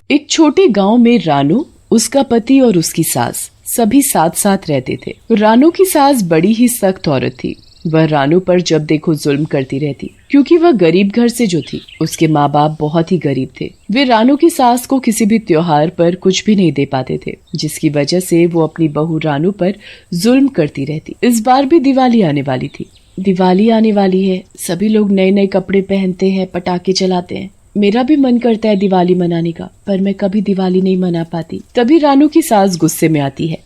एक छोटे गांव में रानू, उसका पति और उसकी सास सभी साथ साथ रहते थे। रानू की सास बड़ी ही सख्त औरत थी। वह रानू पर जब देखो जुल्म करती रहती, क्योंकि वह गरीब घर से जो थी। उसके माँ बाप बहुत ही गरीब थे। वे रानू की सास को किसी भी त्योहार पर कुछ भी नहीं दे पाते थे, जिसकी वजह से वो अपनी बहू रानू पर जुल्म करती रहती। इस बार भी दिवाली आने वाली थी। दिवाली आने वाली है, सभी लोग नए नए कपड़े पहनते हैं, पटाखे चलाते हैं। मेरा भी मन करता है दिवाली मनाने का, पर मैं कभी दिवाली नहीं मना पाती। तभी रानू की सास गुस्से में आती है।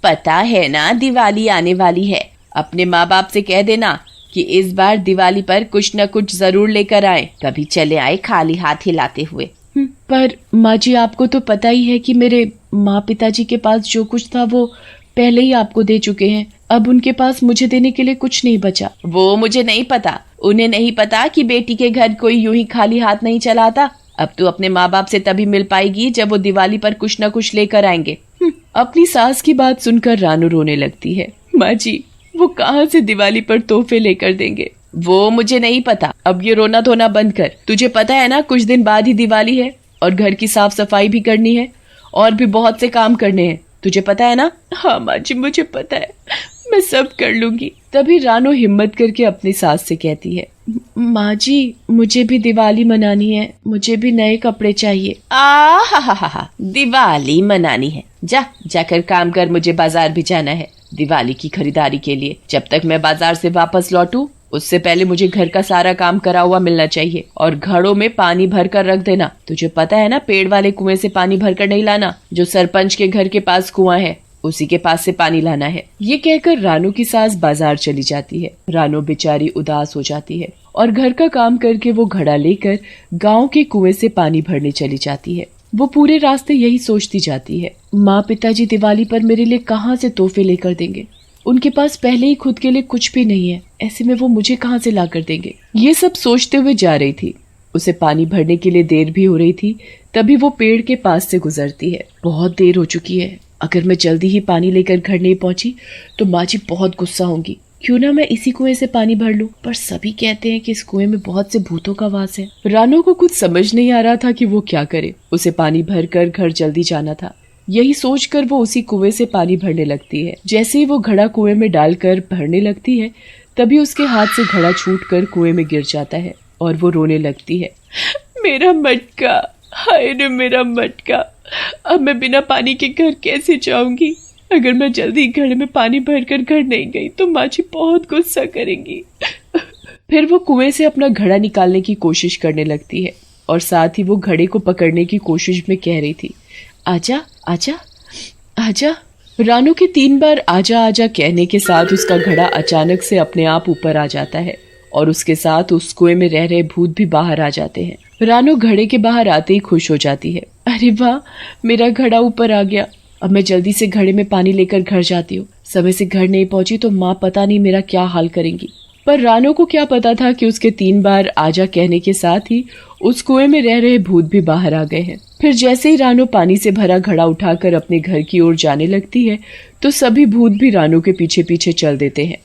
पता है ना दिवाली आने वाली है, अपने माँ बाप से कह देना कि इस बार दिवाली पर कुछ न कुछ जरूर लेकर आए, कभी चले आए खाली हाथ हिलाते हुए। पर माँ जी, आपको तो पता ही है कि मेरे माँ पिताजी के पास जो कुछ था वो पहले ही आपको दे चुके हैं। अब उनके पास मुझे देने के लिए कुछ नहीं बचा। वो मुझे नहीं पता, उन्हें नहीं पता कि बेटी के घर कोई यूं ही खाली हाथ नहीं चलाता। अब तू अपने माँ बाप से तभी मिल पाएगी जब वो दिवाली पर कुछ न कुछ लेकर आएंगे। अपनी सास की बात सुनकर रानू रोने लगती है। माँ जी, वो कहाँ से दिवाली पर तोहफे लेकर देंगे? वो मुझे नहीं पता, अब ये रोना धोना बंद कर। तुझे पता है ना कुछ दिन बाद ही दिवाली है और घर की साफ सफाई भी करनी है और भी बहुत से काम करने हैं, तुझे पता है ना? हाँ माँ जी, मुझे पता है, मैं सब कर लूंगी। तभी रानू हिम्मत करके अपनी सास से कहती है, माँ जी, मुझे भी दिवाली मनानी है, मुझे भी नए कपड़े चाहिए। हा, दिवाली मनानी है, जाकर काम कर, मुझे बाजार भी जाना है दिवाली की खरीदारी के लिए। जब तक मैं बाजार से वापस लौटूं उससे पहले मुझे घर का सारा काम करा हुआ मिलना चाहिए। और घड़ों में पानी भर कर रख देना। तुझे पता है ना, पेड़ वाले कुएं से पानी भर कर नहीं लाना, जो सरपंच के घर के पास कुआं है उसी के पास से पानी लाना है। ये कहकर रानू की सास बाजार चली जाती है। रानू बेचारी उदास हो जाती है और घर का काम करके वो घड़ा लेकर गांव के कुएं से पानी भरने चली जाती है। वो पूरे रास्ते यही सोचती जाती है, माँ पिताजी दिवाली पर मेरे लिए कहाँ से तोहफे लेकर देंगे? उनके पास पहले ही खुद के लिए कुछ भी नहीं है, ऐसे में वो मुझे कहाँ से ला कर देंगे? ये सब सोचते हुए जा रही थी। उसे पानी भरने के लिए देर भी हो रही थी। तभी वो पेड़ के पास से गुजरती है। बहुत देर हो चुकी है, अगर मैं जल्दी ही पानी लेकर घर नहीं पहुंची तो माँ जी बहुत गुस्सा होंगी। क्यों ना मैं इसी कुएं से पानी भर लूं? पर सभी कहते हैं कि इस कुएं में बहुत से भूतों का वास है। रानू को कुछ समझ नहीं आ रहा था कि वो क्या करे। उसे पानी भरकर घर जल्दी जाना था। यही सोचकर वो उसी कुएं से पानी भरने लगती है। जैसे ही वो घड़ा कुएं में डालकर भरने लगती है, तभी उसके हाथ से घड़ा छूटकर कुएं में गिर जाता है और वो रोने लगती है। मेरा मटका, हाय रे मेरा मटका, अब मैं बिना पानी के घर कैसे जाऊंगी? अगर मैं जल्दी घड़े में पानी भरकर घर नहीं गई तो माँ जी बहुत गुस्सा करेंगी। फिर वो कुएं से अपना घड़ा निकालने की कोशिश करने लगती है और साथ ही वो घड़े को पकड़ने की कोशिश में कह रही थी, आजा आजा आजा। रानू के 3 बार आजा आजा कहने के साथ उसका घड़ा अचानक से अपने आप ऊपर आ जाता है और उसके साथ उस कुएं में रह रहे भूत भी बाहर आ जाते हैं। रानू घड़े के बाहर आते ही खुश हो जाती है। अरे वाह, मेरा घड़ा ऊपर आ गया। अब मैं जल्दी से घड़े में पानी लेकर घर जाती हूँ। समय से घर नहीं पहुंची तो माँ पता नहीं मेरा क्या हाल करेंगी। पर रानू को क्या पता था कि उसके 3 बार आजा कहने के साथ ही उस कुएं में रह रहे भूत भी बाहर आ गए हैं। फिर जैसे ही रानू पानी से भरा घड़ा उठाकर अपने घर की ओर जाने लगती है तो सभी भूत भी रानू के पीछे पीछे चल देते हैं।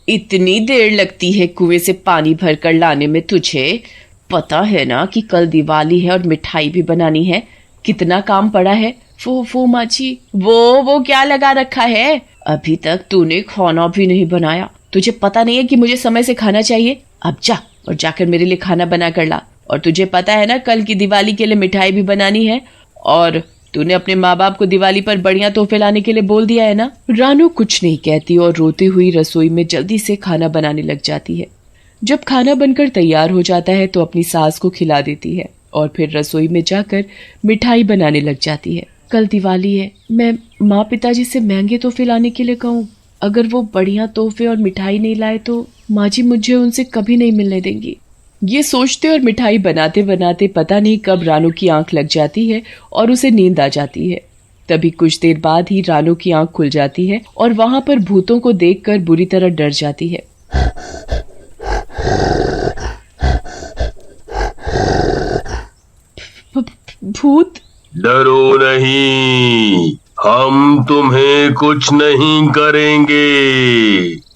इतनी देर लगती है कुएं से पानी भरकर लाने में तुझे? पता है ना कि कल दिवाली है और मिठाई भी बनानी है, कितना काम पड़ा है। वो माँ जी, वो क्या लगा रखा है? अभी तक तूने खाना भी नहीं बनाया। तुझे पता नहीं है कि मुझे समय से खाना चाहिए? अब जा और जाकर मेरे लिए खाना बना कर ला। और तुझे पता है ना कल की दिवाली के लिए मिठाई भी बनानी है और तूने अपने माँ बाप को दिवाली पर बढ़िया तोहफे लाने के लिए बोल दिया है ना? रानू कुछ नहीं कहती और रोती हुई रसोई में जल्दी से खाना बनाने लग जाती है। जब खाना बनकर तैयार हो जाता है तो अपनी सास को खिला देती है और फिर रसोई में जाकर मिठाई बनाने लग जाती है। कल दिवाली है, मैं माँ पिताजी से महंगे तोहफे लाने के लिए कहूँ। अगर वो बढ़िया तोहफे और मिठाई नहीं लाए तो माँ जी मुझे उनसे कभी नहीं मिलने देंगी। ये सोचते और मिठाई बनाते बनाते पता नहीं कब रानू की आंख लग जाती है और उसे नींद आ जाती है। तभी कुछ देर बाद ही रानू की आंख खुल जाती है और वहाँ पर भूतों को देखकर बुरी तरह डर जाती है। भूत? डरो नहीं, हम तुम्हें कुछ नहीं करेंगे।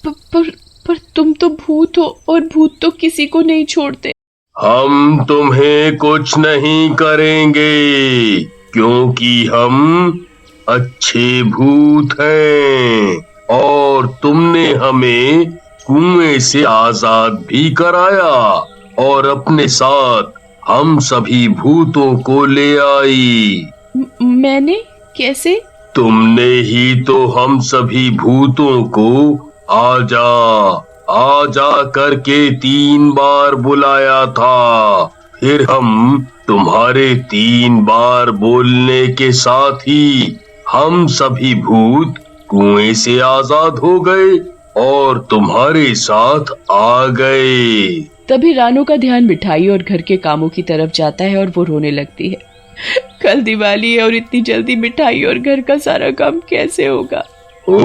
पर तुम तो भूत भूत हो और भूत तो किसी को नहीं छोड़ते। हम तुम्हें कुछ नहीं करेंगे क्योंकि हम अच्छे भूत हैं और तुमने हमें कुएं से आजाद भी कराया और अपने साथ हम सभी भूतों को ले आई। मैंने? कैसे? तुमने ही तो हम सभी भूतों को आजा आजा करके 3 बार बुलाया था। फिर हम तुम्हारे 3 बार बोलने के साथ ही हम सभी भूत कुएं से आजाद हो गए और तुम्हारे साथ आ गए। तभी रानू का ध्यान मिठाई और घर के कामों की तरफ जाता है और वो रोने लगती है। कल दिवाली है और इतनी जल्दी मिठाई और घर का सारा काम कैसे होगा? हो,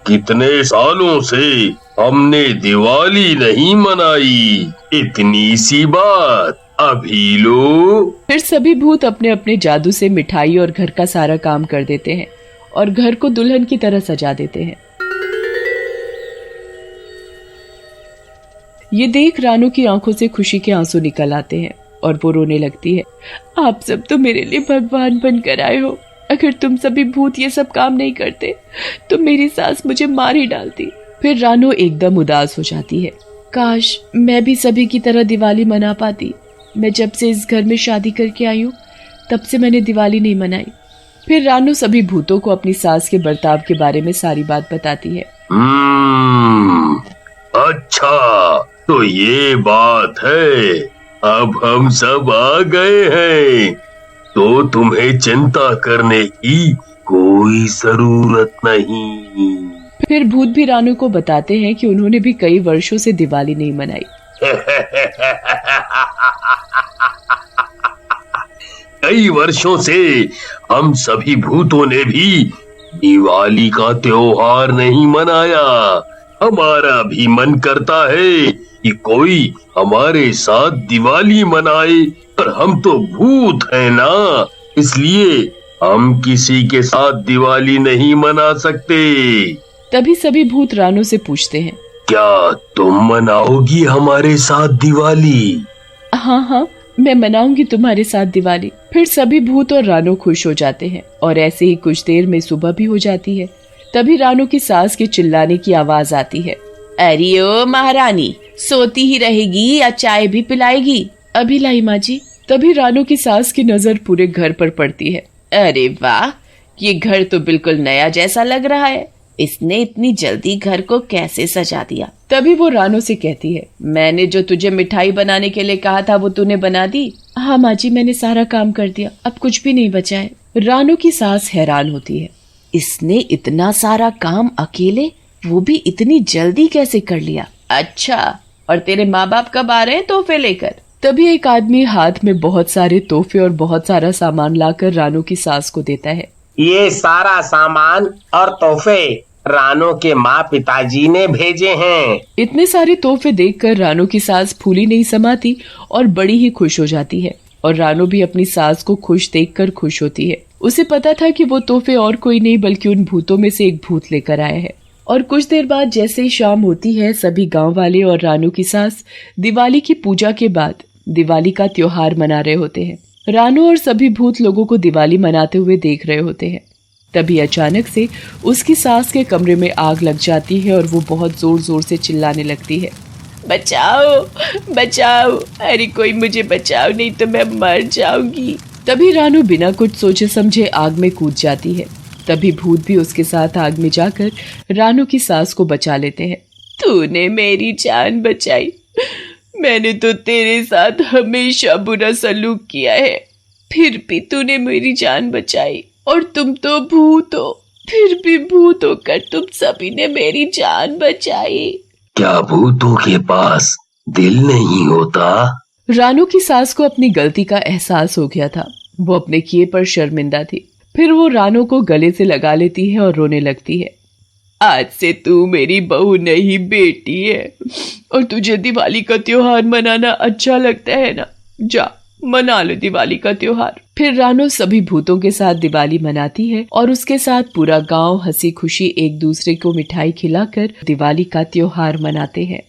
कितने सालों से हमने दिवाली नहीं मनाई, इतनी सी बात अभी लो। फिर सभी भूत अपने अपने जादू से मिठाई और घर का सारा काम कर देते हैं और घर को दुल्हन की तरह सजा देते हैं। ये देख रानू की आंखों से खुशी के आंसू निकल आते हैं और वो रोने लगती है। आप सब तो मेरे लिए भगवान बनकर आए हो। अगर तुम सभी भूत ये सब काम नहीं करते तो मेरी सास मुझे मार ही डालती। फिर रानू एकदम उदास हो जाती है। काश मैं भी सभी की तरह दिवाली मना पाती। मैं जब से इस घर में शादी करके आई हूँ तब से मैंने दिवाली नहीं मनाई। फिर रानू सभी भूतों को अपनी सास के बर्ताव के बारे में सारी बात बताती है। अच्छा तो ये बात है, अब हम सब आ गए हैं तो तुम्हें चिंता करने की कोई जरूरत नहीं। फिर भूत भी रानू को बताते हैं कि उन्होंने भी कई वर्षों से दिवाली नहीं मनाई। कई वर्षों से हम सभी भूतों ने भी दिवाली का त्योहार नहीं मनाया। हमारा भी मन करता है कि कोई हमारे साथ दिवाली मनाए, पर हम तो भूत हैं ना, इसलिए हम किसी के साथ दिवाली नहीं मना सकते। तभी सभी भूत रानू से पूछते हैं, क्या तुम मनाओगी हमारे साथ दिवाली? हाँ, मैं मनाऊंगी तुम्हारे साथ दिवाली। फिर सभी भूत और रानू खुश हो जाते हैं और ऐसे ही कुछ देर में सुबह भी हो जाती है। तभी रानू की सास के चिल्लाने की आवाज आती है। अरे ओ महारानी, सोती ही रहेगी या चाय भी पिलाएगी? अभी लाई माँ जी। तभी रानू की सास की नजर पूरे घर पर पड़ती है। अरे वाह, ये घर तो बिल्कुल नया जैसा लग रहा है। इसने इतनी जल्दी घर को कैसे सजा दिया? तभी वो रानू से कहती है, मैंने जो तुझे मिठाई बनाने के लिए कहा था वो तूने बना दी? हाँ माँ जी, मैंने सारा काम कर दिया, अब कुछ भी नहीं बचा है। रानू की सास हैरान होती है। इसने इतना सारा काम अकेले, वो भी इतनी जल्दी कैसे कर लिया? अच्छा, और तेरे माँ बाप कब आ रहे हैं तोहफे लेकर? तभी एक आदमी हाथ में बहुत सारे तोहफे और बहुत सारा सामान लाकर रानू की सास को देता है। ये सारा सामान और तोहफे रानू के माँ पिताजी ने भेजे हैं। इतने सारे तोहफे देखकर रानू की सास फूली नहीं समाती और बड़ी ही खुश हो जाती है। और रानू भी अपनी सास को खुश देखकर खुश होती है। उसे पता था कि वो तोहफे और कोई नहीं बल्कि उन भूतों में से एक भूत लेकर आया है। और कुछ देर बाद जैसे ही शाम होती है, सभी गांव वाले और रानू की सास दिवाली की पूजा के बाद दिवाली का त्योहार मना रहे होते हैं। रानू और सभी भूत लोगों को दिवाली मनाते हुए देख रहे होते हैं। तभी अचानक से उसकी सास के कमरे में आग लग जाती है और वो बहुत जोर जोर से चिल्लाने लगती है। बचाओ बचाओ, अरे कोई मुझे बचाओ, नहीं तो मैं मर जाऊंगी। तभी रानू बिना कुछ सोचे समझे आग में कूद जाती है। तभी भूत भी उसके साथ आग में जाकर रानू की सास को बचा लेते हैं। तूने मेरी जान बचाई, मैंने तो तेरे साथ हमेशा बुरा सलूक किया है, फिर भी तूने मेरी जान बचाई। और तुम तो भूत हो, फिर भी भूत होकर तुम सभी ने मेरी जान बचाई। क्या भूतों के पास दिल नहीं होता? रानू की सास को अपनी गलती का एहसास हो गया था। वो अपने किए पर शर्मिंदा थी। फिर वो रानू को गले से लगा लेती है और रोने लगती है। आज से तू मेरी बहू नहीं, बेटी है, और तुझे दिवाली का त्योहार मनाना अच्छा लगता है ना? जा, मना लो दिवाली का त्योहार। फिर रानो सभी भूतों के साथ दिवाली मनाती है और उसके साथ पूरा गांव हंसी खुशी एक दूसरे को मिठाई खिलाकर दिवाली का त्योहार मनाते हैं।